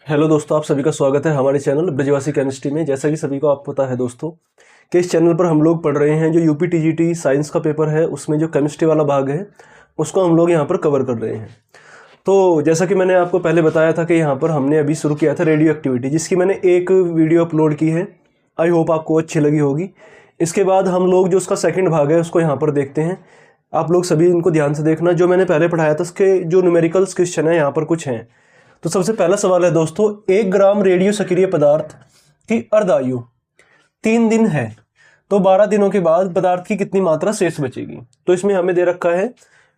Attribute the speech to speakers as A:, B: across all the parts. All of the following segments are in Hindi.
A: हेलो दोस्तों, आप सभी का स्वागत है हमारे चैनल ब्रजवासी केमिस्ट्री में। जैसा कि सभी को आप पता है दोस्तों कि इस चैनल पर हम लोग पढ़ रहे हैं जो यूपी टीजीटी साइंस का पेपर है, उसमें जो केमिस्ट्री वाला भाग है उसको हम लोग यहाँ पर कवर कर रहे हैं। तो जैसा कि मैंने आपको पहले बताया था कि यहाँ पर हमने अभी शुरू किया था रेडियो एक्टिविटी, जिसकी मैंने एक वीडियो अपलोड की है। आई होप आपको अच्छी लगी होगी। इसके बाद हम लोग जो उसका सेकेंड भाग है उसको यहाँ पर देखते हैं। आप लोग सभी इनको ध्यान से देखना। जो मैंने पहले पढ़ाया था उसके जो न्यूमेरिकल्स क्वेश्चन है यहाँ पर कुछ हैं। तो सबसे पहला सवाल है दोस्तों, 1 ग्राम रेडियो सक्रिय पदार्थ की अर्धायु 3 दिन है, तो 12 दिनों के बाद पदार्थ की कितनी मात्रा शेष बचेगी। तो इसमें हमें दे रखा है,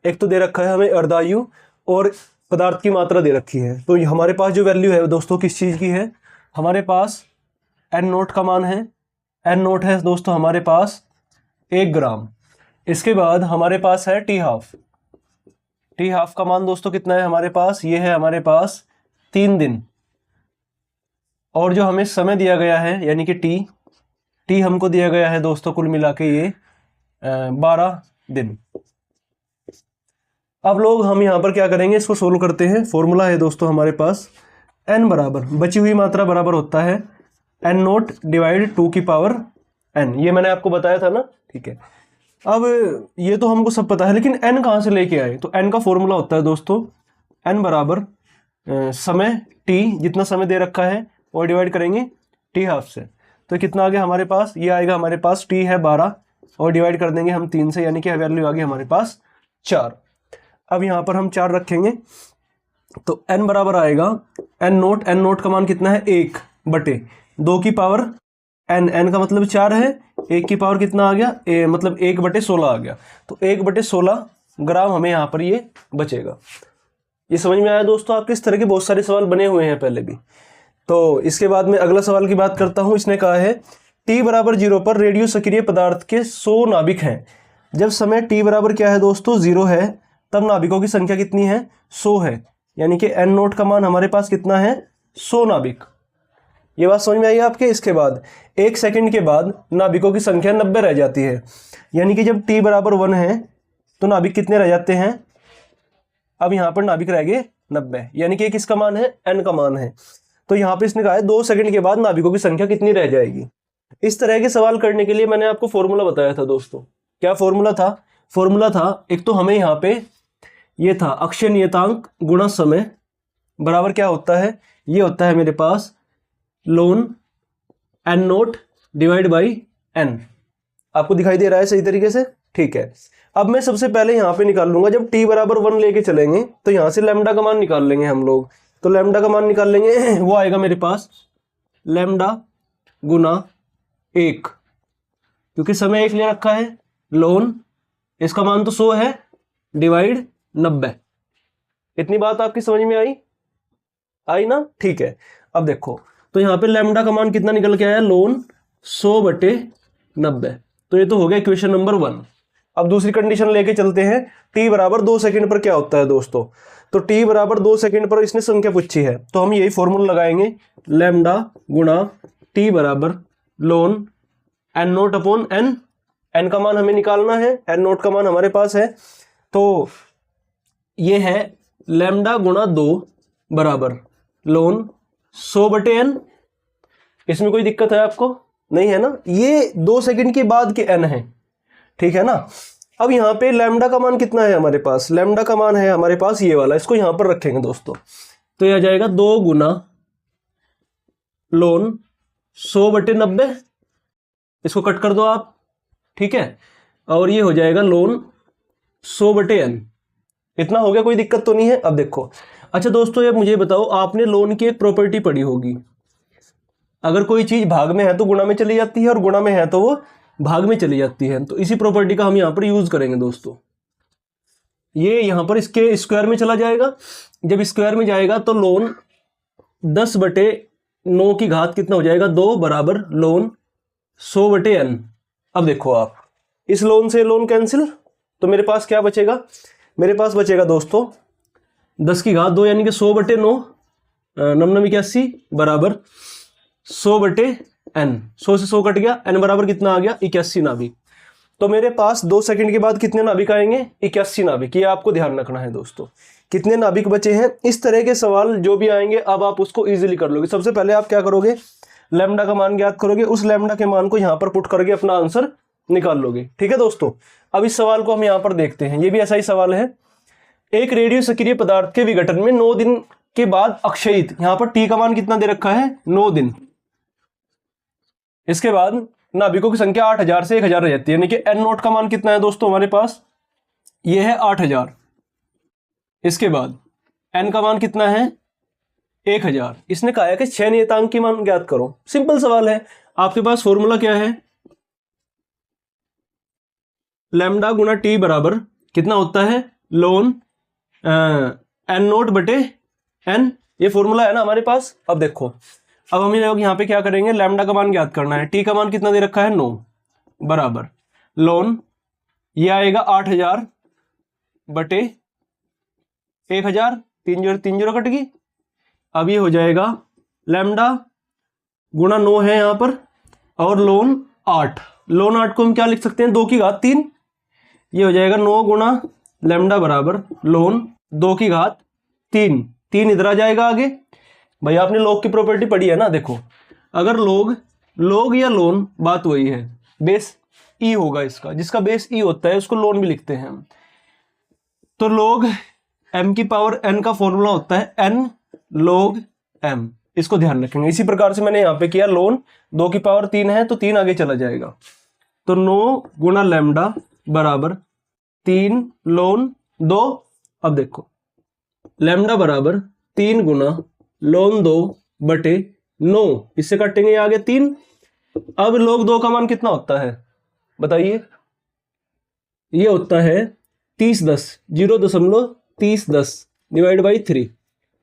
A: एक तो दे रखा है हमें अर्धायु और पदार्थ की मात्रा दे रखी है। तो हमारे पास जो वैल्यू है दोस्तों किस चीज़ की है, हमारे पास एन नोट का मान है। एन नोट है दोस्तों हमारे पास 1 ग्राम। इसके बाद हमारे पास है टी हाफ। टी हाफ का मान दोस्तों कितना है हमारे पास, ये है हमारे पास 3 दिन। और जो हमें समय दिया गया है यानी कि टी हमको दिया गया है दोस्तों कुल मिला के ये 12 दिन। अब लोग हम यहाँ पर क्या करेंगे, इसको सोल्व करते हैं। फॉर्मूला है दोस्तों हमारे पास n बराबर बची हुई मात्रा बराबर होता है n नोट डिवाइड 2 की पावर n। ये मैंने आपको बताया था ना, ठीक है। अब ये तो हमको सब पता है, लेकिन n कहाँ से लेके आए। तो n का फॉर्मूला होता है दोस्तों n बराबर समय t, जितना समय दे रखा है और डिवाइड करेंगे टी हाफ से। तो कितना आ गया हमारे पास, ये आएगा हमारे पास t है 12 और डिवाइड कर देंगे हम 3 से, यानी कि वैल्यू आ गई हमारे पास 4। अब यहाँ पर हम 4 रखेंगे तो n बराबर आएगा n नोट का मान कितना है 1 बटे 2 की पावर n का मतलब 4 है, 1 की पावर कितना आ गया मतलब 1 बटे 16 आ गया। तो 1 बटे 16 ग्राम हमें यहाँ पर ये बचेगा। ये समझ में आया दोस्तों आपके। इस तरह के बहुत सारे सवाल बने हुए हैं पहले भी। तो इसके बाद में अगला सवाल की बात करता हूँ। इसने कहा है t बराबर 0 पर रेडियो सक्रिय पदार्थ के 100 नाभिक हैं। जब समय t बराबर क्या है दोस्तों 0 है, तब नाभिकों की संख्या कितनी है 100 है, यानी कि n नोट का मान हमारे पास कितना है 100 नाभिक। ये बात समझ में आई आपके। इसके बाद 1 सेकंड के बाद नाभिकों की संख्या 90 रह जाती है, यानी कि जब t बराबर 1 है तो नाभिक कितने रह जाते हैं। अब यहाँ पर नाभिक रह गए 90, यानी कि किसका मान है n का मान है। तो यहाँ पे इसने कहा है 2 सेकंड के बाद नाभिकों की संख्या कितनी रह जाएगी। इस तरह के सवाल करने के लिए मैंने आपको फॉर्मूला बताया था दोस्तों। क्या फॉर्मूला था, फॉर्मूला था एक तो हमें यहाँ पे ये था अक्षय नियतांक गुणा समय बराबर क्या होता है, ये होता है मेरे पास ln n note divide by n। आपको दिखाई दे रहा है सही तरीके से, ठीक है। अब मैं सबसे पहले यहाँ पे निकाल लूंगा, जब t बराबर 1 लेके चलेंगे तो यहाँ से लैम्डा का मान निकाल लेंगे हम लोग। तो लैम्डा का मान निकाल लेंगे, वो आएगा मेरे पास लैम्डा गुना 1, क्योंकि समय 1 ले रखा है, लोन इसका मान तो 100 है डिवाइड 90। इतनी बात आपकी समझ में आई ना, ठीक है। अब देखो तो यहाँ पे लैम्डा का मान कितना निकल के आया, लोन 100 बटे 90। तो ये तो हो गया इक्वेशन नंबर 1। अब दूसरी कंडीशन लेके चलते हैं। t बराबर 2 सेकंड पर क्या होता है दोस्तों, तो t बराबर 2 सेकंड पर इसने संख्या पूछी है, तो हम यही फॉर्मूला लगाएंगे लैम्डा गुणा t बराबर loan n naught upon n का मान हमें निकालना है, n नोट का मान हमारे पास है। तो ये है लैम्डा गुणा 2 बराबर लोन 100 बटे n। इसमें कोई दिक्कत है आपको, नहीं है ना। ये 2 सेकंड के बाद के n है, ठीक है ना। अब यहाँ पे लैम्डा का मान कितना है हमारे पास, लैम्डा का मान है हमारे पास ये वाला, इसको यहाँ पर रखेंगे दोस्तों। तो यह आ जाएगा 2 गुना लोन 100 बटे 90, इसको कट कर दो आप, ठीक है। और ये हो जाएगा लोन 100 बटे n। इतना हो गया, कोई दिक्कत तो नहीं है। अब देखो, अच्छा दोस्तों ये मुझे बताओ, आपने लोन की एक प्रॉपर्टी पढ़ी होगी, अगर कोई चीज भाग में है तो गुणा में चली जाती है और गुणा में है तो वो भाग में चली जाती है। तो इसी प्रॉपर्टी का हम यहाँ पर यूज करेंगे दोस्तों। ये यहाँ पर इसके स्क्वायर में चला जाएगा, जब स्क्वायर में जाएगा तो लोन 10 बटे 9 की घात कितना हो जाएगा 2 बराबर लोन 100 बटे n। अब देखो आप इस लोन से लोन कैंसिल, तो मेरे पास क्या बचेगा, मेरे पास बचेगा दोस्तों 10 की घात 2 यानी कि 100 बटे 9 9 81 बराबर 100 बटे n। 100 से 100 कट गया, n बराबर कितना आ गया 81 नाभिक। तो मेरे पास 2 सेकंड के बाद कितने नाभिक आएंगे 81 नाभिक। ये आपको ध्यान रखना है दोस्तों कितने नाभिक बचे हैं। इस तरह के सवाल जो भी आएंगे अब आप उसको इजीली कर लोगे। सबसे पहले आप क्या करोगे, लैम्डा का मान ज्ञात करोगे, उस लैम्डा के मान को यहाँ पर पुट करके अपना आंसर निकाल लोगे। ठीक है दोस्तों, अब इस सवाल को हम यहाँ पर देखते हैं। ये भी ऐसा ही सवाल है। एक रेडियो सक्रिय पदार्थ के विघटन में 9 दिन के बाद अक्षयित, यहाँ पर टी का मान कितना दे रखा है 9 दिन। इसके बाद नाभिकों की संख्या 8000 से 1000 रह जाती है, यानी कि एन नोट का मान कितना है दोस्तों हमारे पास, ये है 8000। इसके बाद एन का मान कितना है 1000। इसने कहा है कि 6 नियतांक की मान ज्ञात करो। सिंपल सवाल है, आपके पास फॉर्मूला क्या है, लैम्डा गुना टी बराबर कितना होता है लोन एन नोट बटे एन, ये फॉर्मूला है ना हमारे पास। अब देखो, अब हम लोग यहाँ पे क्या करेंगे, लैम्डा का मान ज्ञात करना है। टी का मान कितना दे रखा है 9 बराबर लोन, ये आएगा 8000 बटे 1000, 3 0 कट गई। अब ये हो जाएगा लैम्डा गुणा 9 है यहाँ पर, और लोन 8। लोन 8 को हम क्या लिख सकते हैं 2 की घात 3। ये हो जाएगा 9 गुणा लैम्डा बराबर लोन 2 की घात 3। 3 इधर आ जाएगा आगे। भाई आपने लॉग की प्रॉपर्टी पढ़ी है ना, देखो अगर लॉग या लोन बात वही है, बेस ई होगा इसका, जिसका बेस ई होता है उसको लोन भी लिखते हैं हम। तो log m की पावर n का फॉर्मूला होता है n log m, इसको ध्यान रखेंगे। इसी प्रकार से मैंने यहाँ पे किया, लोन 2 की पावर 3 है तो 3 आगे चला जाएगा। तो 9 गुणा लैम्डा बराबर 3 लोन 2। अब देखो लैम्डा बराबर 3 गुणा लोन 2 बटे 9, इससे काटेंगे आगे 3। अब log 2 का मान कितना होता है बताइए, ये होता है 3010, 0.3010 डिवाइड बाई 3।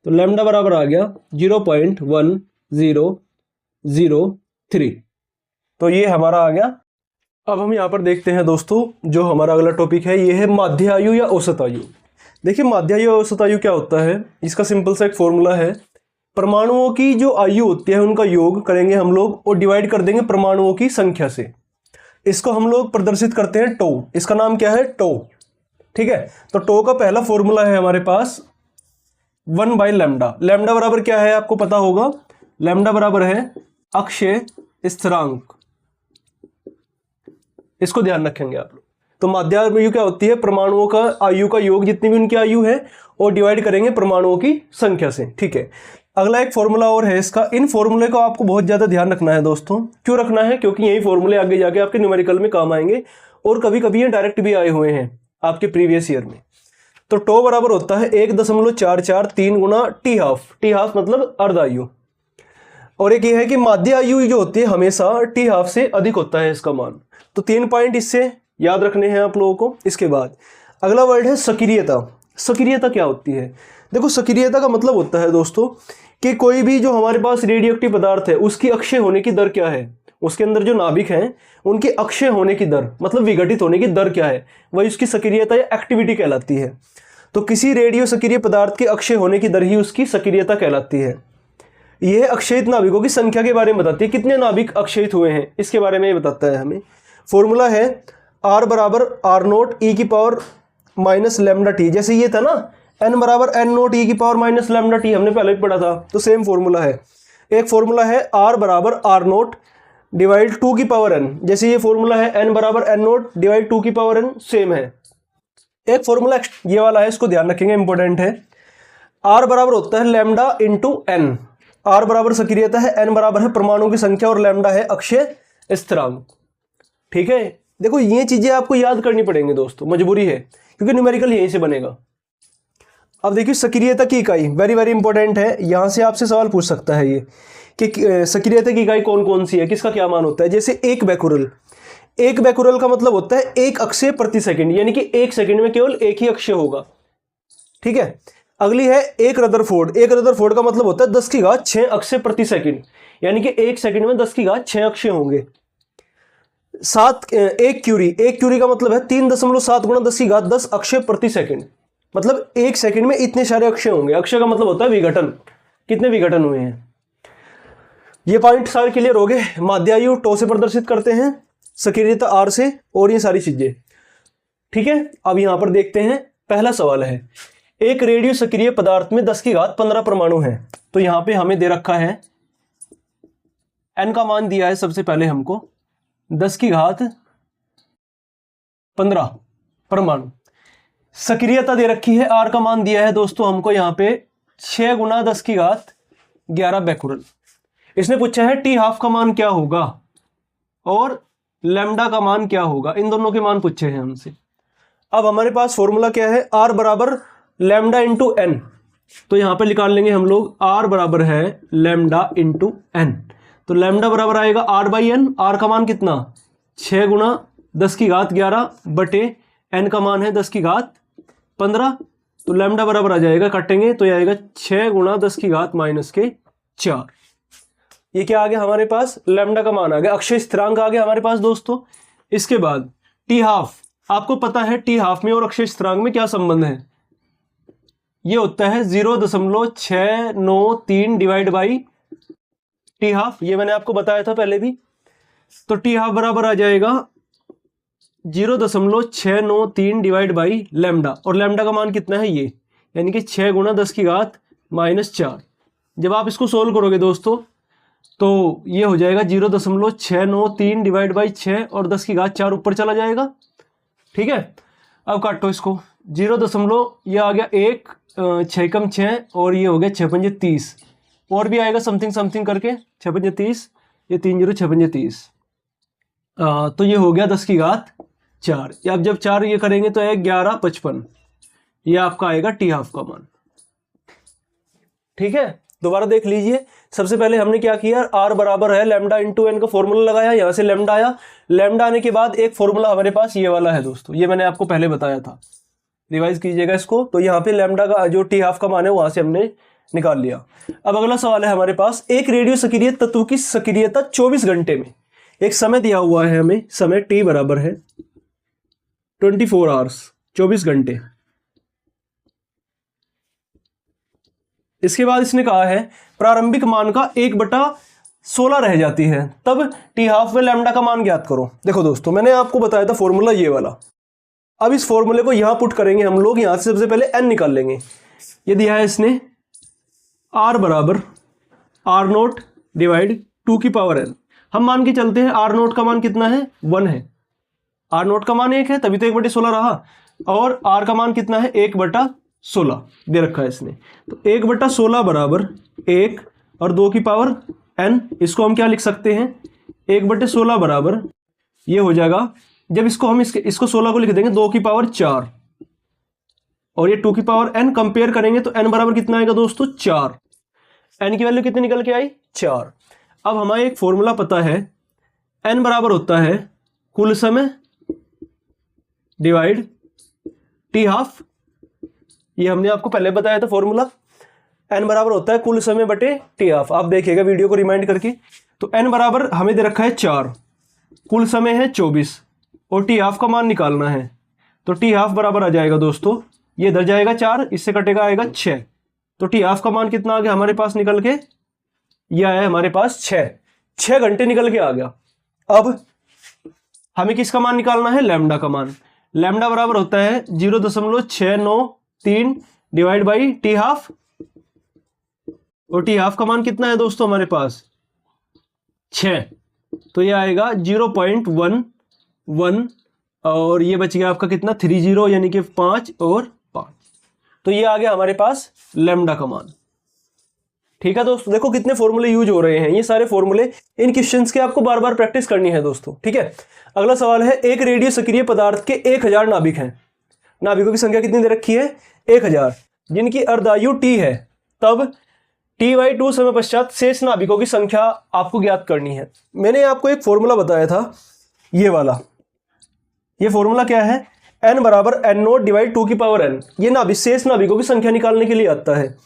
A: तो लैम्डा बराबर आ गया 0.1003। तो ये हमारा आ गया। अब हम यहाँ पर देखते हैं दोस्तों, जो हमारा अगला टॉपिक है ये है माध्य आयु या औसत आयु। देखिए माध्य आयु या औसत आयु क्या होता है, इसका सिंपल सा एक फॉर्मूला है, परमाणुओं की जो आयु होती है उनका योग करेंगे हम लोग और डिवाइड कर देंगे परमाणुओं की संख्या से। इसको हम लोग प्रदर्शित करते हैं टो, इसका नाम क्या है टो। ठीक है, तो टो का पहला फॉर्मूला है हमारे पास 1 बाई लैम्डा। लैम्डा बराबर क्या है आपको पता होगा, लैम्डा बराबर है अक्षय स्थिरांक, इसको ध्यान रखेंगे आप लोग। तो माध्य आयु क्या होती है, परमाणुओं का आयु का योग, जितनी भी उनकी आयु है, और डिवाइड करेंगे परमाणुओं की संख्या से। ठीक है, अगला एक फॉर्मूला और है इसका। इन फॉर्मूले को आपको बहुत ज्यादा ध्यान रखना है दोस्तों। क्यों रखना है, क्योंकि यही फॉर्मूले आगे जाके आपके न्यूमेरिकल में काम आएंगे, और कभी कभी ये डायरेक्ट भी आए हुए हैं आपके प्रीवियस ईयर में। तो टो बराबर होता है 1.443 गुणा टी हाफ। टी हाफ मतलब अर्ध आयु। और एक ये है कि माध्य आयु जो होती है हमेशा टी हाफ से अधिक होता है इसका मान। तो 3 पॉइंट इससे याद रखने हैं आप लोगों को। इसके बाद अगला वर्ड है सक्रियता। सक्रियता क्या होती है, देखो सक्रियता का मतलब होता है दोस्तों कि कोई भी जो हमारे पास रेडियोएक्टिव पदार्थ है उसकी अक्षय होने की दर क्या है, उसके अंदर जो नाभिक हैं उनकी अक्षय होने की दर मतलब विघटित होने की दर क्या है, वही उसकी सक्रियता या एक्टिविटी कहलाती है। तो किसी रेडियो सक्रिय पदार्थ के अक्षय होने की दर ही उसकी सक्रियता कहलाती है। यह अक्षयित नाभिकों की संख्या के बारे में बताती है, कितने नाभिक अक्षयित हुए हैं इसके बारे में बताता है हमें। फॉर्मूला है R बराबर R नोट ई की पावर माइनस लैम्डा टी। जैसे ये था ना n बराबर n नोट ई की पावर माइनस लैम्डा टी, हमने पहले भी पढ़ा था, तो सेम फॉर्मूला है। एक फॉर्मूला है R बराबर R नोट डिवाइड 2 की पावर n, जैसे ये फॉर्मूला है n बराबर n नोट डिवाइड 2 की पावर n, सेम है। एक फॉर्मूला ये वाला है, इसको ध्यान रखेंगे, इंपॉर्टेंट है। R बराबर होता है लैम्डा इंटू n। R बराबर सक्रियता है, n बराबर है परमाणु की संख्या और लैम्डा है अक्षय स्थिरांक। ठीक है, देखो ये चीजें आपको याद करनी पड़ेंगी दोस्तों, मजबूरी है, क्योंकि न्यूमेरिकल यहीं से बनेगा। अब देखिए सक्रियता की इकाई वेरी वेरी इंपॉर्टेंट है, यहां से आपसे सवाल पूछ सकता है ये कि सक्रियता की इकाई कौन कौन सी है, किसका क्या मान होता है। जैसे एक बैकुरल, एक बैकुरल का मतलब होता है 1 अक्षय प्रति सेकंड, यानी कि 1 सेकंड में केवल एक ही अक्षय होगा। ठीक है, अगली है एक रदरफोर्ड। एक रदरफोर्ड का मतलब होता है 10 की घात 6 अक्षय प्रति सेकंड, यानी कि 1 सेकंड में 10 की घात 6 अक्षय होंगे। एक क्यूरी, एक क्यूरी का मतलब है 3.7 गुणा 10 की घात 10 अक्षय प्रति सेकंड, मतलब 1 सेकंड में इतने सारे अक्षय होंगे। अक्षय का मतलब होता है विघटन, कितने विघटन हुए हैं। ये पॉइंट सारे क्लियर हो गए। माध्य आयु टो से प्रदर्शित करते हैं, सक्रियता आर से, और ये सारी चीजें। ठीक है, अब यहां पर देखते हैं पहला सवाल है, एक रेडियो सक्रिय पदार्थ में 10 की घात 15 परमाणु हैं। तो यहां पे हमें दे रखा है n का मान दिया है सबसे पहले हमको 10 की घात 15 परमाणु। सक्रियता दे रखी है, r का मान दिया है दोस्तों हमको यहां पे 6 गुना 10 की घात 11 बैकुरल। इसने पूछा है टी हाफ का मान क्या होगा और लैम्डा का मान क्या होगा, इन दोनों के मान पूछे हैं हमसे। अब हमारे पास फॉर्मूला क्या है, r बराबर लैम्डा इंटू एन। तो यहां पे निकाल लेंगे हम लोग, r बराबर है लैम्डा इंटू एन। तो लैम्डा बराबर आएगा r बाई एन। आर का मान कितना 6 गुना 10 की घात 11 बटे एन का मान है 10 की घात 15। तो लैम्डा बराबर आ जाएगा, काटेंगे तो ये आएगा 6 गुना 10 की घात माइनस के 4। ये क्या आ गया हमारे पास, लैम्डा का मान आ गया, अक्षय स्थिरांक आ गया हमारे पास दोस्तों। इसके बाद टी हाफ, आपको पता है टी हाफ में और अक्षय स्थिरांक में क्या संबंध है, ये होता है 0.693 डिवाइड बाई टी हाफ। ये मैंने आपको बताया था पहले भी। तो टी हाफ बराबर आ जाएगा 0.693 डिवाइड बाई लैम्डा, और लैम्डा का मान कितना है ये, यानी कि 6 गुना 10 की घात माइनस 4। जब आप इसको सोल्व करोगे दोस्तों तो ये हो जाएगा 0.693 डिवाइड बाई 6 और 10 की घात 4 ऊपर चला जाएगा। ठीक है, अब काटो इसको, 0. ये आ गया 1, 6 कम 6 और ये हो गया 6 पंजे 30, और भी आएगा समथिंग समथिंग करके 6 पंजे 30, ये 3 0 6 पंजे 30। तो ये हो गया 10 की घात 4। अब जब 4 ये करेंगे तो आएगा 11.55, ये आपका आएगा टी हाफ का मान। ठीक है, दोबारा देख लीजिए। सबसे पहले हमने क्या किया, r बराबर है लैम्डा इंटू एन का फॉर्मूला लगाया, यहां से लैम्डा आया। लैम्डा आने के बाद एक फॉर्मूला हमारे पास ये वाला है दोस्तों, ये मैंने आपको पहले बताया था, रिवाइज कीजिएगा इसको। तो यहाँ पे लैम्डा का जो टी हाफ का मान है वहां से हमने निकाल लिया। अब अगला सवाल है हमारे पास, एक रेडियो सक्रिय तत्व की सक्रियता 24 घंटे में, एक समय दिया हुआ है हमें, समय t बराबर है 24 आवर्स, 24 घंटे। इसके बाद इसने कहा है प्रारंभिक मान का 1/16 रह जाती है, तब टी हाफ में लैम्डा का मान ज्ञात करो। देखो दोस्तों, मैंने आपको बताया था फॉर्मूला ये वाला। अब इस फॉर्मूले को यहां पुट करेंगे हम लोग, यहां से सबसे पहले n निकाल लेंगे। ये दिया है इसने r बराबर r0 डिवाइड 2 की पावर n। हम मान के चलते हैं r0 का मान कितना है, 1 है। r0 का मान 1 है, तभी तो 1/16 रहा। और r का मान कितना है, 1/16 दे रखा है इसने। तो 1/16 बराबर 1 और 2 की पावर n। इसको हम क्या लिख सकते हैं, 1/16 बराबर ये हो जाएगा, जब इसको हम इसको 16 को लिख देंगे 2 की पावर 4 और ये 2 की पावर n, कंपेयर करेंगे तो n बराबर कितना आएगा दोस्तों, 4। n की वैल्यू कितनी निकल के आई, 4। अब हमारे एक फॉर्मूला पता है, n बराबर होता है कुल समय डिवाइड टी हाफ। ये हमने आपको पहले बताया था फॉर्मूला, n बराबर होता है कुल समय बटे टी हाफ। आप देखिएगा वीडियो को रिमाइंड करके। तो n बराबर हमें दे रखा है 4, कुल समय है 24 और टी हाफ का मान निकालना है। तो टी हाफ बराबर आ जाएगा दोस्तों, ये इधर जाएगा 4, इससे कटेगा आएगा 6। तो टी हाफ का मान कितना आ गया हमारे पास निकल के, ये आया हमारे पास 6 घंटे निकल के आ गया। अब हमें किसका मान निकालना है, लैम्डा का मान। लैम्डा बराबर होता है 0.693 डिवाइड बाई टी हाफ, और टी हाफ का मान कितना है दोस्तों हमारे पास, 6। तो ये आएगा 0.11 और ये बच गया आपका कितना, 30, यानी कि 5 और 5। तो ये आ गया हमारे पास लैम्डा का मान। ठीक है दोस्तों, देखो कितने फॉर्मूले यूज हो रहे हैं, ये सारे फॉर्मूले इन क्वेश्चंस के आपको बार बार प्रैक्टिस करनी है दोस्तों। ठीक है, अगला सवाल है, एक रेडियो सक्रिय पदार्थ के 1000 नाभिक हैं। नाभिकों की संख्या कितनी दे रखी है, 1000, जिनकी अर्धायु t है, तब t/2 समय पश्चात शेष नाभिकों की संख्या आपको ज्ञात करनी है। मैंने आपको एक फॉर्मूला बताया था ये वाला, ये फॉर्मूला क्या है, n बराबर n0 डिवाइड 2 की पावर n। ये नाभिक शेष नाभिकों की संख्या निकालने के लिए आता है।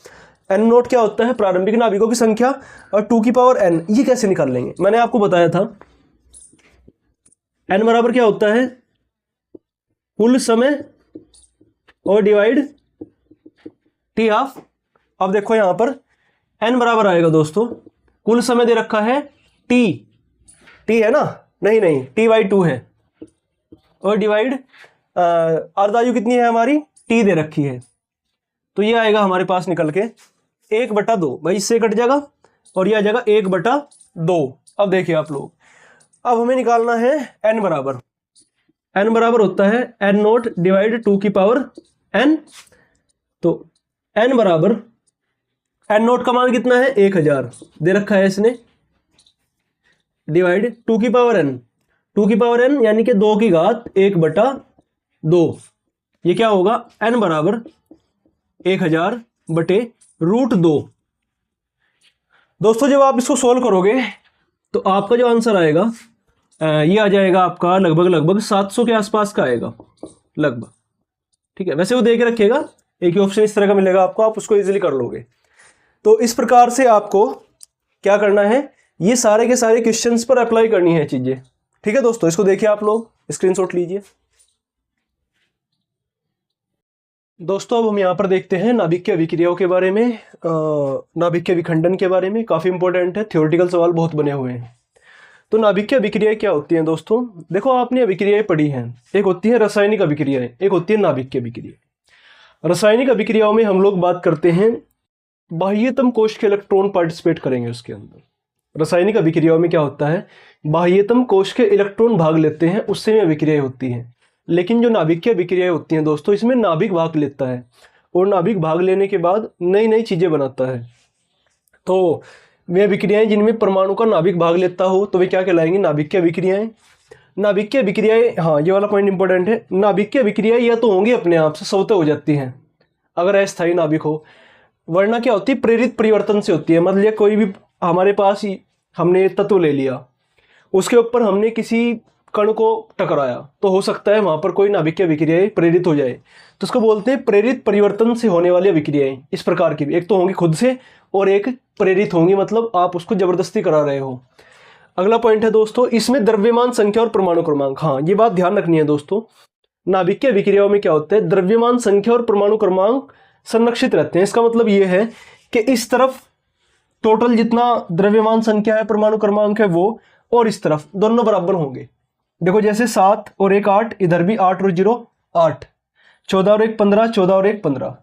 A: n0 क्या होता है, प्रारंभिक नाभिकों की संख्या, और 2 की पावर n, ये कैसे निकाल लेंगे, मैंने आपको बताया था। n बराबर क्या होता है, कुल समय और डिवाइड टी हाफ। अब देखो यहां पर n बराबर आएगा दोस्तों, कुल समय दे रखा है t है ना, नहीं t/2 है, और डिवाइड अर्धायु कितनी है हमारी, t दे रखी है। तो ये आएगा हमारे पास निकल के 1/2 भाई, इससे कट जाएगा और ये आ जाएगा 1/2। अब देखिए आप लोग, अब हमें निकालना है n बराबर, n बराबर होता है n0 डिवाइड 2 की पावर n। तो n बराबर n0 का मान कितना है 1000 दे रखा है इसने, डिवाइड 2 की पावर n, 2 की पावर n यानी कि 2 की घात 1/2। ये क्या होगा, n बराबर 1000/√2। दोस्तों जब आप इसको सोल्व करोगे तो आपका जो आंसर आएगा ये आ जाएगा आपका लगभग 700 के आसपास का आएगा लगभग। ठीक है, वैसे वो दे के रखिएगा, एक ही ऑप्शन इस तरह का मिलेगा आपको, आप उसको इजीली कर लोगे। तो इस प्रकार से आपको क्या करना है, ये सारे के सारे क्वेश्चंस पर अप्लाई करनी है चीजें। ठीक है दोस्तों, इसको देखिए आप लोग, स्क्रीनशॉट लीजिए। दोस्तों अब हम यहाँ पर देखते हैं नाभिकीय अभिक्रियाओं के बारे में, नाभिकीय विखंडन के बारे में। काफी इंपॉर्टेंट है, थ्योरेटिकल सवाल बहुत बने हुए हैं। तो नाभिकीय अभिक्रियाएं क्या होती हैं दोस्तों? देखो आपने अभिक्रियाएं पढ़ी हैं, एक होती है रासायनिक अभिक्रियाएं, एक होती है नाभिकीय अभिक्रिया। रासायनिक अभिक्रियाओं में हम लोग बात करते हैं बाह्यतम कोश के इलेक्ट्रॉन पार्टिसिपेट करेंगे उसके अंदर। रासायनिक अभिक्रियाओं में क्या होता है, बाह्यतम कोश के इलेक्ट्रॉन भाग लेते हैं, उससे में अभिक्रियाएं होती हैं। लेकिन जो नाभिकीय अभिक्रियाएं होती हैं दोस्तों, इसमें नाभिक भाग लेता है और नाभिक भाग लेने के बाद नई नई चीजें बनाता है। तो वे अभिक्रियाएं जिनमें परमाणु का नाभिक भाग लेता हो तो वे क्या कहलाएंगी, नाभिकीय अभिक्रियाएं। नाभिकीय अभिक्रियाएं, हाँ ये वाला पॉइंट इंपॉर्टेंट है, नाभिकीय अभिक्रियाएं या तो होंगी अपने आप से स्वतः हो जाती हैं अगर अस्थायी नाभिक हो, वरना क्या होती है प्रेरित परिवर्तन से होती है। मतलब कोई भी हमारे पास ही हमने तत्व ले लिया, उसके ऊपर हमने किसी कण को टकराया, तो हो सकता है वहां पर कोई नाभिकीय अभिक्रियाएं प्रेरित हो जाए, तो उसको बोलते हैं प्रेरित परिवर्तन से होने वाली अभिक्रियाएं। इस प्रकार की भी एक तो होंगी खुद से और एक प्रेरित होंगी, मतलब आप उसको जबरदस्ती करा रहे हो। अगला पॉइंट है दोस्तों, इसमें द्रव्यमान संख्या और परमाणु क्रमांक, हाँ ये बात ध्यान रखनी है दोस्तों। नाभिकीय अभिक्रियाओं में क्या होता है, द्रव्यमान संख्या और परमाणु क्रमांक संरक्षित रहते हैं। इसका मतलब ये है कि इस तरफ टोटल जितना द्रव्यमान संख्या है, परमाणु क्रमांक है वो, और इस तरफ दोनों बराबर होंगे। देखो जैसे 7 और 1 8, इधर भी 8 और 0 8, 14 और 1 15, 14 और 1 15।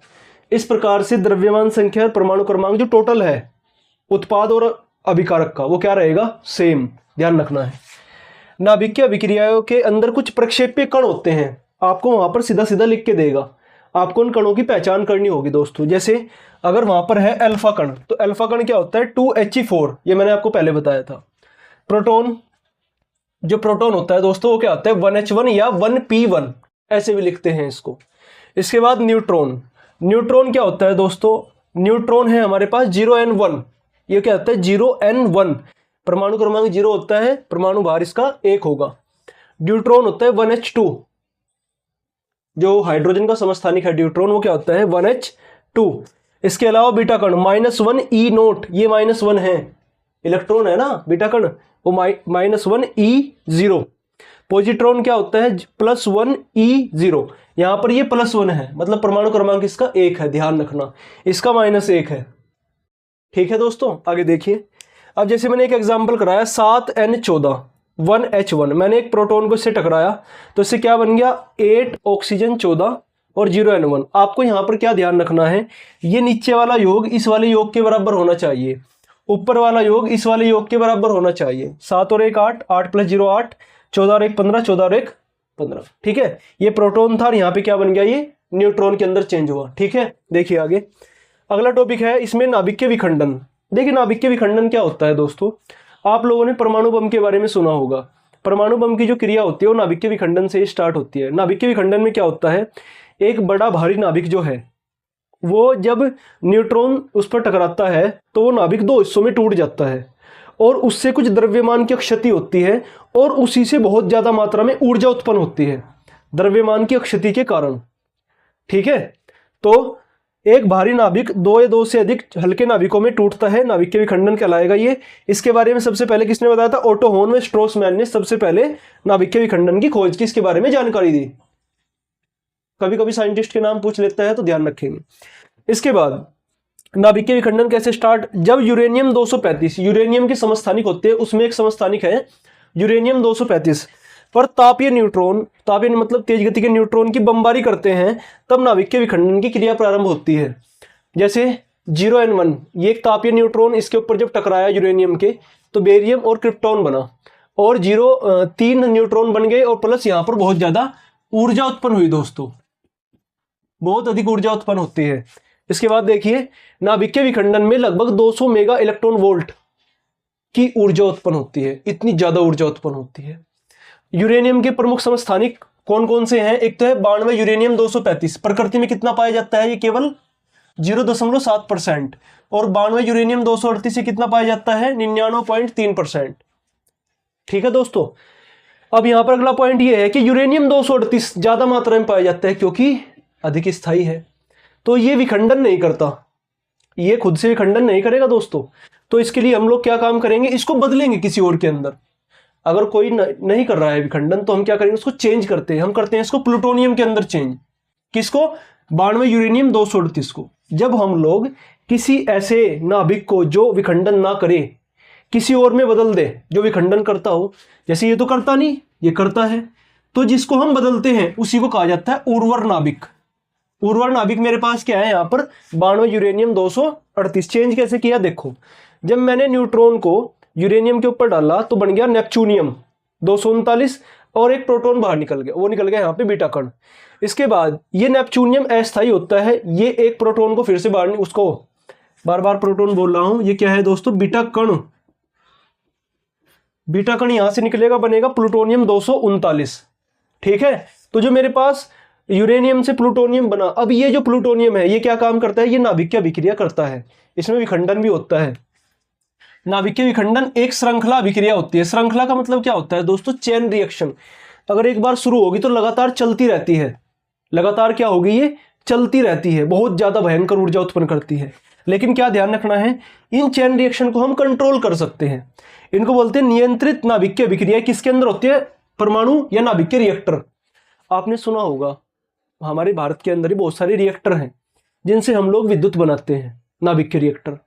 A: इस प्रकार से द्रव्यमान संख्या और परमाणु क्रमांक जो टोटल है उत्पाद और अभिकारक का, वो क्या रहेगा, सेम, ध्यान रखना है। नाभिकीय अभिक्रियाओं के अंदर कुछ प्रक्षेप्य कण होते हैं, आपको वहां पर सीधा सीधा लिख के देगा, आपको उन कणों की पहचान करनी होगी दोस्तों। जैसे अगर वहां पर है अल्फा कण, तो अल्फा कण क्या होता है 2He4, ये मैंने आपको पहले बताया था। प्रोटॉन, जो प्रोटॉन होता है दोस्तों वो क्या होता है 1H1 या 1P1, ऐसे भी लिखते हैं इसको। इसके बाद न्यूट्रॉन, न्यूट्रॉन क्या होता है दोस्तों, न्यूट्रॉन है हमारे पास 0N1, ये क्या होता है 0N1, परमाणु क्रमांक 0 होता है, परमाणु भार इसका 1 होगा। ड्यूट्रॉन होता है 1H2, जो हाइड्रोजन का समस्थानिक है ड्यूट्रॉन, वो क्या होता है 1H2। इसके अलावा बीटा कण -1E0, ये -1 है, इलेक्ट्रॉन है ना बीटा कण, वो -1E0। पॉजिट्रॉन क्या होता है +1E0, यहां पर ये +1 है, मतलब परमाणु क्रमांक इसका 1 है, ध्यान रखना, इसका -1 है। ठीक है दोस्तों, आगे देखिए। अब जैसे मैंने एक एग्जांपल कराया 7N14 1H1, मैंने एक प्रोटॉन को इससे टकराया तो इससे क्या बन गया 8 ऑक्सीजन 14 और 0N1। आपको यहां पर क्या ध्यान रखना है, ये नीचे वाला योग इस वाले योग के बराबर होना चाहिए, ऊपर वाला योग इस वाले योग के बराबर होना चाहिए। 7 और 1 8, 8 + 0 8, 14 और 1 15, 14 और 1 15। ठीक है, ये प्रोटॉन था और यहाँ पे क्या बन गया, ये न्यूट्रॉन के अंदर चेंज हुआ। ठीक है, देखिए आगे अगला टॉपिक है इसमें नाभिकीय विखंडन। देखिए नाभिकीय विखंडन क्या होता है दोस्तों, आप लोगों ने परमाणु बम के बारे में सुना होगा। परमाणु बम की जो क्रिया होती है वो नाभिकीय विखंडन से स्टार्ट होती है। नाभिकीय विखंडन में क्या होता है, एक बड़ा भारी नाभिक जो है वो जब न्यूट्रॉन उस पर टकराता है तो वो नाभिक 2 हिस्सों में टूट जाता है और उससे कुछ द्रव्यमान की क्षति होती है और उसी से बहुत ज्यादा मात्रा में ऊर्जा उत्पन्न होती है द्रव्यमान की क्षति के कारण। ठीक है, तो एक भारी नाभिक 2 या 2 से अधिक हल्के नाभिकों में टूटता है, नाभिकीय विखंडन कहलाएगा ये। इसके बारे में सबसे पहले किसने बताया था, ओटो होन व स्ट्रोसमैन ने सबसे पहले नाभिकीय विखंडन की खोज की, इसके बारे में जानकारी दी। कभी कभी साइंटिस्ट के नाम पूछ लेता है तो ध्यान रखेंगे। इसके बाद नाभिकीय विखंडन कैसे स्टार्ट, जब यूरेनियम 235, यूरेनियम के समस्थानिक होते हैं, उसमें एक समस्थानिक है यूरेनियम 235, पर तापीय न्यूट्रॉन, तापीय मतलब तेज गति के न्यूट्रॉन की बमबारी करते हैं, तब नाभिक के विखंडन की क्रिया प्रारंभ होती है। जैसे 0N1 ये एक तापीय न्यूट्रॉन, इसके ऊपर जब टकराया यूरेनियम के तो बेरियम और क्रिप्टॉन बना, और 3 न्यूट्रॉन बन गए, और प्लस यहाँ पर बहुत ज्यादा ऊर्जा उत्पन्न हुई दोस्तों, बहुत अधिक ऊर्जा उत्पन्न होती है। इसके बाद देखिए नाभिक के विखंडन में लगभग 200 मेगा इलेक्ट्रॉन वोल्ट की ऊर्जा उत्पन्न होती है, इतनी ज्यादा ऊर्जा उत्पन्न होती है। यूरेनियम के प्रमुख समस्थानिक कौन कौन से हैं? एक तो है 92 यूरेनियम 235, प्रकृति में कितना पाया जाता है? ये केवल 0.7%। और 92 यूरेनियम 238 से कितना पाया जाता है? 99.3%। ठीक है दोस्तों। अब यहां पर अगला पॉइंट ये है कि यूरेनियम 238 ज्यादा मात्रा में पाया जाता है क्योंकि अधिक स्थायी है, तो ये विखंडन नहीं करता, ये खुद से विखंडन नहीं करेगा दोस्तों। तो इसके लिए हम लोग क्या काम करेंगे? इसको बदलेंगे किसी और के अंदर। अगर कोई नहीं कर रहा है विखंडन तो हम क्या करेंगे? उसको चेंज करते हैं, हम करते हैं इसको प्लूटोनियम के अंदर चेंज। किसको? 92 यूरेनियम 238 को। जब हम लोग किसी ऐसे नाभिक को जो विखंडन ना करे किसी और में बदल दे जो विखंडन करता हो, जैसे ये तो करता नहीं, ये करता है, तो जिसको हम बदलते हैं उसी को कहा जाता है उर्वर नाभिक। उर्वर नाभिक मेरे पास क्या है यहाँ पर? 92 यूरेनियम 238। चेंज कैसे किया? देखो, जब मैंने न्यूट्रॉन को यूरेनियम के ऊपर डाला तो बन गया नेपच्यूनियम 239, और एक प्रोटॉन बाहर निकल गया, वो निकल गया यहाँ पे बीटा कण। इसके बाद ये नेपच्यूनियम अस्थायी होता है, ये एक प्रोटॉन को फिर से बाहर, उसको बार बार प्रोटॉन बोल रहा हूं, ये क्या है दोस्तों? बीटा कण। बीटा कण यहां से निकलेगा, बनेगा प्लूटोनियम 239। ठीक है, तो जो मेरे पास यूरेनियम से प्लूटोनियम बना, अब ये जो प्लूटोनियम है ये क्या काम करता है? ये नाभिक की अभिक्रिया करता है, इसमें विखंडन भी होता है। नाभिक के विखंडन एक श्रृंखला अभिक्रिया होती है। श्रृंखला का मतलब क्या होता है दोस्तों? Chain reaction. अगर एक बार शुरू होगी तो लगातार चलती रहती है, लगातार क्या होगी? ये चलती रहती है, बहुत ज्यादा भयंकर ऊर्जा उत्पन्न करती है। लेकिन क्या ध्यान रखना है? इन चेन रिएक्शन को हम कंट्रोल कर सकते हैं, इनको बोलते हैं नियंत्रित नाभिक की अभिक्रिया। किसके अंदर होती है? परमाणु या नाभिक के रिएक्टर। आपने सुना होगा हमारे भारत के अंदर ही बहुत सारे रिएक्टर हैं जिनसे हम लोग विद्युत बनाते हैं, नाभिक के रिएक्टर।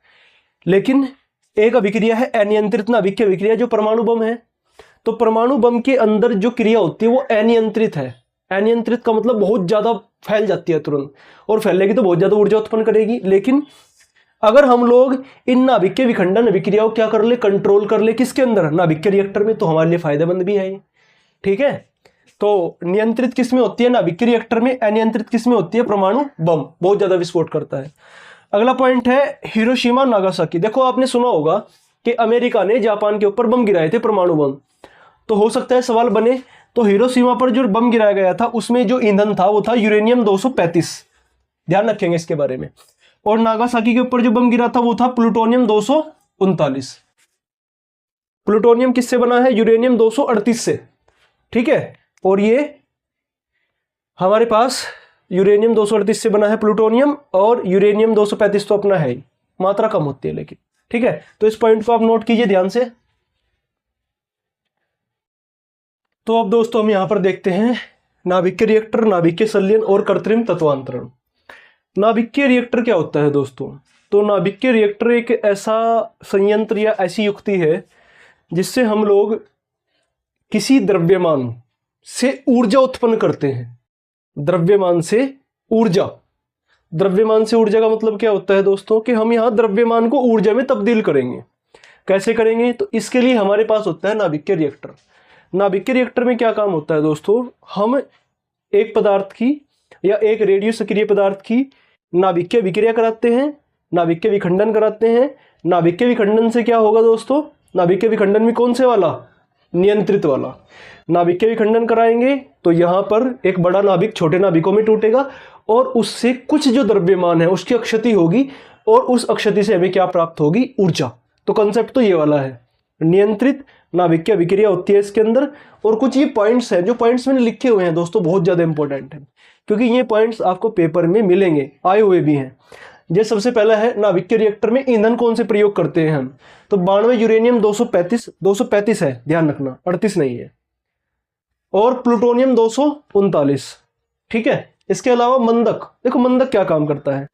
A: लेकिन एक अभिक्रिया है अनियंत्रित नाभिक की अभिक्रिया, जो परमाणु बम है। तो परमाणु बम के अंदर जो क्रिया होती है वो अनियंत्रित है। अनियंत्रित का मतलब बहुत ज्यादा फैल जाती है तुरंत, और फैलेगी तो बहुत ज्यादा ऊर्जा उत्पन्न करेगी। लेकिन अगर हम लोग इन नाभिक के विखंडन अभिक्रियाओं क्या कर ले? कंट्रोल कर ले। किसके अंदर? नाभिक के रिएक्टर में। तो हमारे लिए फायदेमंद भी है ये। ठीक है, तो नियंत्रित किस में होती है? नाभिक के रिएक्टर में। अनियंत्रित किस में होती है? परमाणु बम, बहुत ज्यादा विस्फोट करता है। अगला पॉइंट है हिरोशिमा नागासाकी। देखो, आपने सुना होगा कि अमेरिका ने जापान के ऊपर बम गिराए थे, परमाणु बम। तो हो सकता है सवाल बने, तो हिरोशिमा पर जो बम गिराया गया था उसमें जो ईंधन था वो था यूरेनियम 235। ध्यान रखेंगे इसके बारे में। और नागासाकी के ऊपर जो बम गिरा था वो था प्लूटोनियम 239। प्लूटोनियम किससे बना है? यूरेनियम 238 से। ठीक है, और ये हमारे पास यूरेनियम 238 से बना है प्लूटोनियम, और यूरेनियम 235 तो अपना है ही, मात्रा कम होती है लेकिन। ठीक है, तो इस पॉइंट को आप नोट कीजिए ध्यान से। तो अब दोस्तों हम यहां पर देखते हैं नाभिक के रिएक्टर, नाभिक के संलयन और कृत्रिम तत्वांतरण। नाभिक के रिएक्टर क्या होता है दोस्तों? तो नाभिक के रिएक्टर एक ऐसा संयंत्र या ऐसी युक्ति है जिससे हम लोग किसी द्रव्यमान से ऊर्जा उत्पन्न करते हैं। द्रव्यमान से ऊर्जा। द्रव्यमान से ऊर्जा का मतलब क्या होता है दोस्तों? कि हम यहां द्रव्यमान को ऊर्जा में तब्दील करेंगे। कैसे करेंगे? तो इसके लिए हमारे पास होता है नाभिक के रिएक्टर। नाभिक के रिएक्टर में क्या काम होता है दोस्तों? हम एक पदार्थ की या एक रेडियो सक्रिय पदार्थ की नाभिक के अभिक्रिया कराते हैं, नाभिक के विखंडन कराते हैं। नाभिक के विखंडन से क्या होगा दोस्तों? नाभिक के विखंडन में कौन से वाला? नियंत्रित वाला। नाभिक के विखंडन कराएंगे तो यहां पर एक बड़ा नाभिक छोटे नाभिकों में टूटेगा, और उससे कुछ जो द्रव्यमान है उसकी अक्षति होगी, और उस अक्षति से हमें क्या प्राप्त होगी? ऊर्जा। तो कंसेप्ट तो ये वाला है, नियंत्रित नाभिक की अभिक्रिया होती है इसके अंदर। और कुछ ये पॉइंट्स हैं, जो पॉइंट्स मैंने लिखे हुए हैं दोस्तों, बहुत ज्यादा इंपॉर्टेंट है, क्योंकि ये पॉइंट्स आपको पेपर में मिलेंगे, आए हुए भी हैं। जैसे सबसे पहला है नाभिक के रिएक्टर में ईंधन कौन से प्रयोग करते हैं हम? तो 92 यूरेनियम 235 है, ध्यान रखना, 38 नहीं है, और प्लूटोनियम 239। ठीक है, इसके अलावा मंदक। देखो मंदक क्या काम करता है?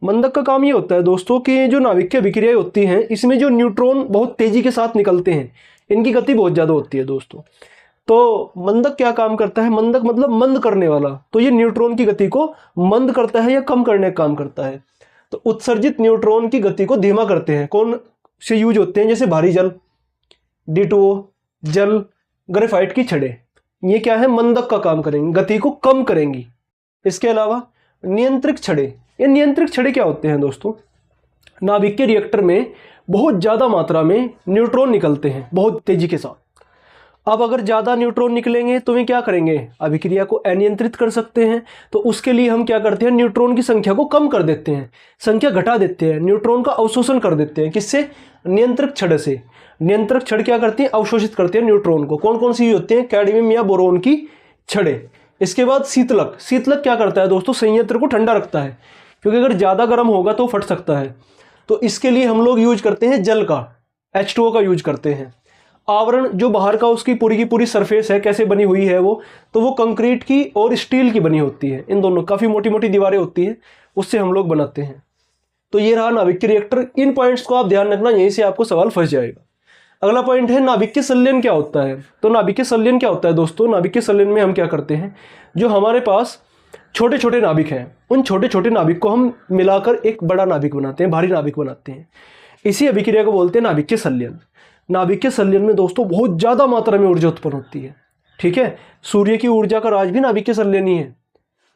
A: मंदक का काम ये होता है दोस्तों कि जो नाभिक की अभिक्रियाएं होती हैं इसमें जो न्यूट्रॉन बहुत तेजी के साथ निकलते हैं, इनकी गति बहुत ज्यादा होती है दोस्तों। तो मंदक क्या काम करता है? मंदक मतलब मंद करने वाला। तो ये न्यूट्रॉन की गति को मंद करता है या कम करने का काम करता है। तो उत्सर्जित न्यूट्रॉन की गति को धीमा करते हैं। कौन से यूज होते हैं? जैसे भारी जल, D2O, जल, ग्रेफाइट की छड़ें। ये क्या है? मंदक का काम करेंगी, गति को कम करेंगी। इसके अलावा नियंत्रित छड़ें। ये नियंत्रित छड़ें क्या होते हैं दोस्तों? नाभिक के रिएक्टर में बहुत ज़्यादा मात्रा में न्यूट्रॉन निकलते हैं बहुत तेजी के साथ। अब अगर ज़्यादा न्यूट्रॉन निकलेंगे तो वे क्या करेंगे? अभिक्रिया को अनियंत्रित कर सकते हैं। तो उसके लिए हम क्या करते हैं? न्यूट्रॉन की संख्या को कम कर देते हैं, संख्या घटा देते हैं, न्यूट्रॉन का अवशोषण कर देते हैं। किससे? नियंत्रक छड़ से। नियंत्रक छड़ क्या करती है? अवशोषित करते हैं न्यूट्रॉन को। कौन कौन सी होती हैं? कैडमियम या बोरोन की छड़ें। इसके बाद शीतलक। शीतलक क्या करता है दोस्तों? संयंत्र को ठंडा रखता है, क्योंकि अगर ज़्यादा गर्म होगा तो फट सकता है। तो इसके लिए हम लोग यूज करते हैं जल का, H2O का यूज करते हैं। आवरण जो बाहर का उसकी पूरी की पूरी सरफेस है, कैसे बनी हुई है वो? तो वो कंक्रीट की और स्टील की बनी होती है। इन दोनों काफ़ी मोटी मोटी दीवारें होती हैं, उससे हम लोग बनाते हैं। तो ये रहा नाभिक के रिएक्टर। इन पॉइंट्स को आप ध्यान रखना, यहीं से आपको सवाल फंस जाएगा। अगला पॉइंट है नाभिक के संलयन क्या होता है। तो नाभिक के संलयन क्या होता है दोस्तों? नाभिक के संलयन में हम क्या करते हैं? जो हमारे पास छोटे छोटे नाभिक हैं, उन छोटे छोटे नाभिक को हम मिलाकर एक बड़ा नाभिक बनाते हैं, भारी नाभिक बनाते हैं। इसी अभिक्रिया को बोलते हैं नाभिक के संलयन। नाभिक के संलयन में दोस्तों बहुत ज़्यादा मात्रा में ऊर्जा उत्पन्न होती है। ठीक है, सूर्य की ऊर्जा का राज भी नाभिक के संलयन ही है।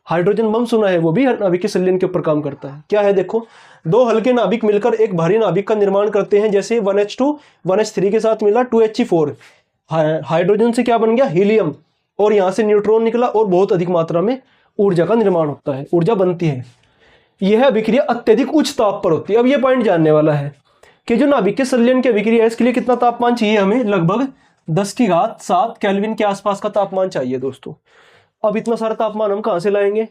A: हाइड्रोजन बम सुना है, वो भी नाभिक के संलयन के ऊपर काम करता है। क्या है देखो, दो हल्के नाभिक मिलकर एक भारी नाभिक का निर्माण करते हैं। जैसे 1H2 1H3 के साथ मिला 2He4, हाइड्रोजन से क्या बन गया? हीलियम, और यहाँ से न्यूट्रॉन निकला और बहुत अधिक मात्रा में ऊर्जा का निर्माण होता है, ऊर्जा बनती है। यह अभिक्रिया अत्यधिक उच्च ताप पर होती है। अब यह पॉइंट जानने वाला है कि जो नाभिक के संलयन की अभिक्रिया है, इसके लिए कितना तापमान चाहिए हमें? लगभग 10⁷ केल्विन के आसपास का तापमान चाहिए दोस्तों। अब इतना सारा तापमान हम कहाँ से लाएंगे?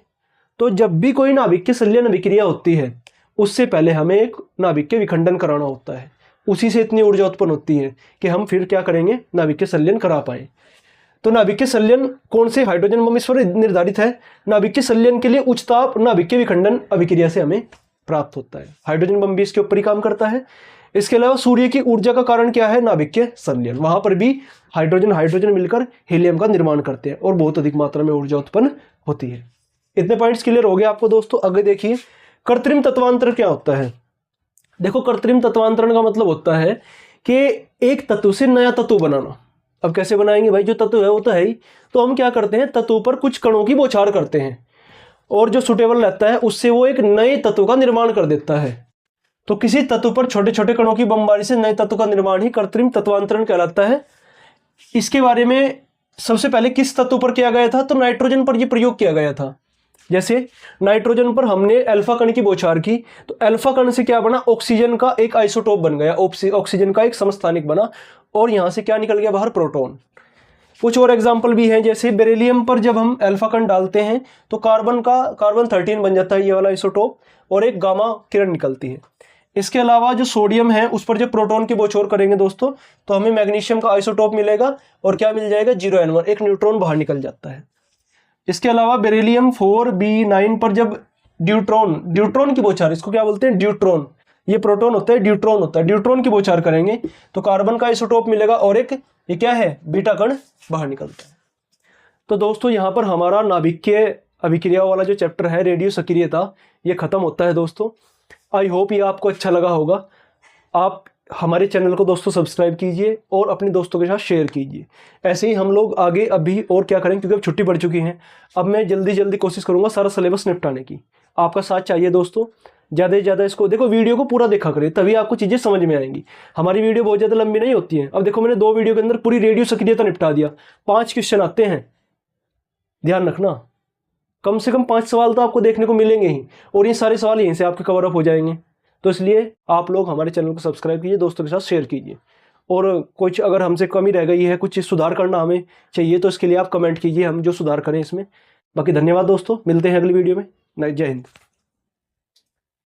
A: तो जब भी कोई नाभिक के संलयन अभिक्रिया होती है, उससे पहले हमें एक नाभिक के विखंडन कराना होता है। उसी से इतनी ऊर्जा उत्पन्न होती है कि हम फिर क्या करेंगे? नाभिक के संलयन करा पाए। तो नाभिक के संलयन कौन से हाइड्रोजन बम इस पर निर्धारित है? नाभिक के संलयन के लिए उच्च ताप नाभिक के विखंडन अभिक्रिया से हमें प्राप्त होता है। हाइड्रोजन बम भी इसके ऊपर ही काम करता है। इसके अलावा सूर्य की ऊर्जा का कारण क्या है? नाभिक के संलयन। वहां पर भी हाइड्रोजन हाइड्रोजन मिलकर हीलियम का निर्माण करते हैं और बहुत अधिक मात्रा में ऊर्जा उत्पन्न होती है। इतने पॉइंट्स क्लियर हो गए आपको दोस्तों। आगे देखिए, कृत्रिम तत्वांतरण क्या होता है। देखो, कृत्रिम तत्वांतरण का मतलब होता है कि एक तत्व से नया तत्व बनाना। अब कैसे बनाएंगे भाई? जो तत्व है वो तो है ही, तो हम क्या करते हैं? तत्व पर कुछ कणों की बौछार करते हैं, और जो सुटेबल रहता है उससे वो एक नए तत्व का निर्माण कर देता है। तो किसी तत्व पर छोटे छोटे कणों की बमबारी से नए तत्व का निर्माण ही कृत्रिम तत्वांतरण कहलाता है। इसके बारे में सबसे पहले किस तत्व पर किया गया था? तो नाइट्रोजन पर यह प्रयोग किया गया था। जैसे नाइट्रोजन पर हमने अल्फा कण की बौछार की, तो अल्फा कण से क्या बना? ऑक्सीजन का एक आइसोटोप बन गया, ऑक्सीजन का एक समस्थानिक बना, और यहां से क्या निकल गया बाहर? प्रोटॉन। कुछ और एग्जाम्पल भी हैं, जैसे बेरिलियम पर जब हम अल्फा कण डालते हैं तो कार्बन 13 बन जाता है ये वाला आइसोटोप, और एक गामा किरण निकलती है। इसके अलावा जो सोडियम है उस पर जब प्रोटॉन की बौछार करेंगे दोस्तों, तो हमें मैग्नीशियम का आइसोटोप मिलेगा, और क्या मिल जाएगा? 0N1, एक न्यूट्रॉन बाहर निकल जाता है। इसके अलावा बेरिलियम 4B9 पर जब ड्यूट्रॉन की बौछार, इसको क्या बोलते हैं? ड्यूट्रॉन। ये प्रोटॉन होता है, ड्यूट्रॉन होता है। ड्यूट्रॉन की बौछार करेंगे तो कार्बन का आइसोटोप मिलेगा, और एक ये क्या है? बीटा कण बाहर निकलता है। तो दोस्तों यहाँ पर हमारा नाभिक के अभिक्रिया वाला जो चैप्टर है, रेडियो सक्रियता, ये खत्म होता है दोस्तों। आई होप ये आपको अच्छा लगा होगा। आप हमारे चैनल को दोस्तों सब्सक्राइब कीजिए और अपने दोस्तों के साथ शेयर कीजिए। ऐसे ही हम लोग आगे अभी और क्या करें, क्योंकि अब छुट्टी पड़ चुकी है। अब मैं जल्दी कोशिश करूंगा सारा सिलेबस निपटाने की। आपका साथ चाहिए दोस्तों। ज़्यादा से ज़्यादा इसको देखो, वीडियो को पूरा देखा करें, तभी आपको चीज़ें समझ में आएंगी। हमारी वीडियो बहुत ज़्यादा लंबी नहीं होती है। अब देखो, मैंने 2 वीडियो के अंदर पूरी रेडियो सक्रियता निपटा दिया। 5 क्वेश्चन आते हैं, ध्यान रखना। कम से कम 5 सवाल तो आपको देखने को मिलेंगे ही, और ये सारे सवाल यहीं से आपके कवर अप हो जाएंगे। तो इसलिए आप लोग हमारे चैनल को सब्सक्राइब कीजिए, दोस्तों के साथ शेयर कीजिए। और कुछ अगर हमसे कमी रह गई है, कुछ सुधार करना हमें चाहिए, तो इसके लिए आप कमेंट कीजिए, हम जो सुधार करें इसमें। बाकी धन्यवाद दोस्तों, मिलते हैं अगली वीडियो में। जय हिंद।